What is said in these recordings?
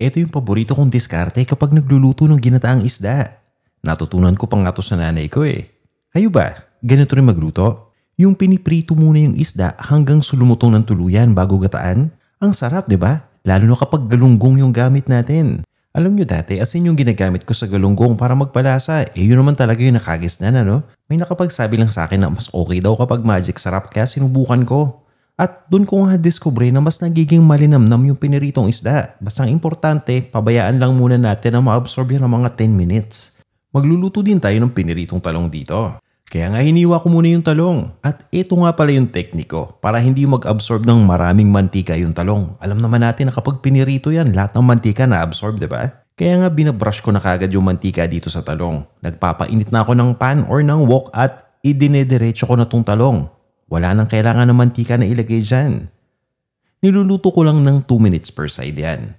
Ito yung paborito kong diskarte kapag nagluluto ng ginataang isda. Natutunan ko pang nga to sa nanay ko eh. Kayo ba? Ganito rin magluto? Yung piniprito muna yung isda hanggang sulumutong ng tuluyan bago gataan? Ang sarap, di ba? Lalo na kapag galunggong yung gamit natin. Alam nyo dati, asin yung ginagamit ko sa galunggong para magpalasa. Yun naman talaga yung nakagisnan, ano? May nakapagsabi lang sa akin na mas okay daw kapag magic sarap kaya sinubukan ko. At doon ko nga discover na mas nagiging malinamnam yung piniritong isda. Basta ang importante, pabayaan lang muna natin na ma-absorb yan ng mga 10 minutes. Magluluto din tayo ng piniritong talong dito. Kaya nga hiniwa ko muna yung talong. At ito nga pala yung tekniko para hindi mag-absorb ng maraming mantika yung talong. Alam naman natin na kapag pinirito yan, lahat ng mantika na-absorb, diba? Kaya nga binabrush ko na kagad yung mantika dito sa talong. Nagpapainit na ako ng pan or ng wok at idinediretso ko na tong talong. Wala nang kailangan ng mantika na ilagay dyan. Niluluto ko lang ng 2 minutes per side yan.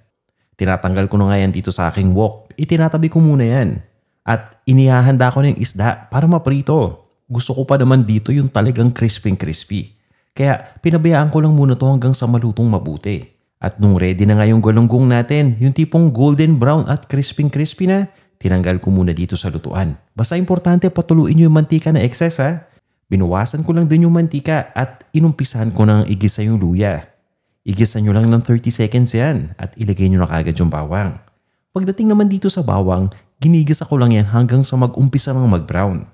Tinatanggal ko na nga yan dito sa aking wok. Itinatabi ko muna yan. At inihahanda ko na yung isda para maprito. Gusto ko pa naman dito yung talagang crispy. Kaya pinabayaan ko lang muna to hanggang sa malutong mabuti. At nung ready na nga yung galunggong natin, yung tipong golden brown at crispy na, tinanggal ko muna dito sa lutuan. Basta importante patuluin nyo yung mantika na excess ha. Binuwasan ko lang din yung mantika at inumpisahan ko nang igisa yung luya. Igisa nyo lang ng 30 seconds yan at ilagay nyo na kagad yung bawang. Pagdating naman dito sa bawang, ginigisa ko lang yan hanggang sa mag-umpisa ng mag-brown.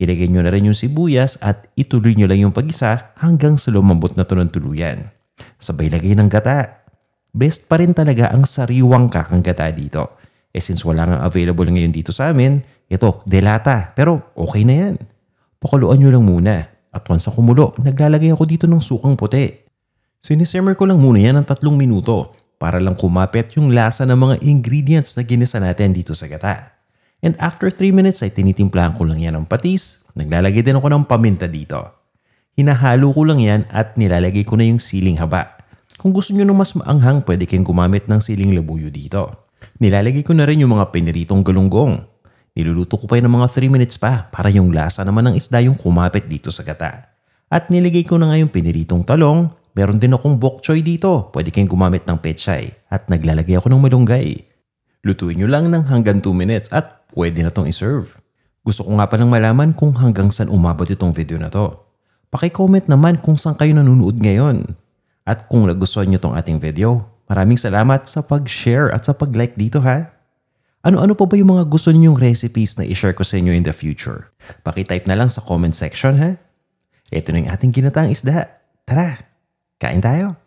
Ilagay nyo na rin yung sibuyas at ituloy nyo lang yung pag-isa hanggang sa lumambot na to ng tuluyan. Sabay lagay ng gata. Best pa rin talaga ang sariwang kakang gata dito. Since wala nga available ngayon dito sa amin, ito, delata. Pero okay na yan. Pakuluan nyo lang muna. At once na kumulo, naglalagay ako dito ng sukang puti. Sinisimmer ko lang muna yan ng 3 minuto para lang kumapit yung lasa ng mga ingredients na ginisa natin dito sa gata. And after 3 minutes ay tinitimplahan ko lang yan ng patis. Naglalagay din ako ng paminta dito. Hinahalo ko lang yan at nilalagay ko na yung siling haba. Kung gusto nyo ng mas maanghang, pwede kayong gumamit ng siling labuyo dito. Nilalagay ko na rin yung mga piniritong galunggong. Niluluto ko pa yun ng mga 3 minutes pa para yung lasa naman ng isda yung kumapit dito sa gata. At nilagay ko na nga yung piniritong talong. Meron din akong bok choy dito. Pwede kayong gumamit ng pechay. At naglalagay ako ng malunggay. Lutuin nyo lang ng hanggang 2 minutes at pwede na tong iserve. Gusto ko nga palang malaman kung hanggang saan umabot itong video na to. Paki-comment naman kung saan kayo nanonood ngayon. At kung nagustuhan nyo tong ating video, maraming salamat sa pag-share at sa pag-like dito ha. Ano-ano pa ba yung mga gusto ninyong recipes na i-share ko sa inyo in the future? Paki-type na lang sa comment section ha. Ito na yung ating ginataang isda. Tara, kain tayo!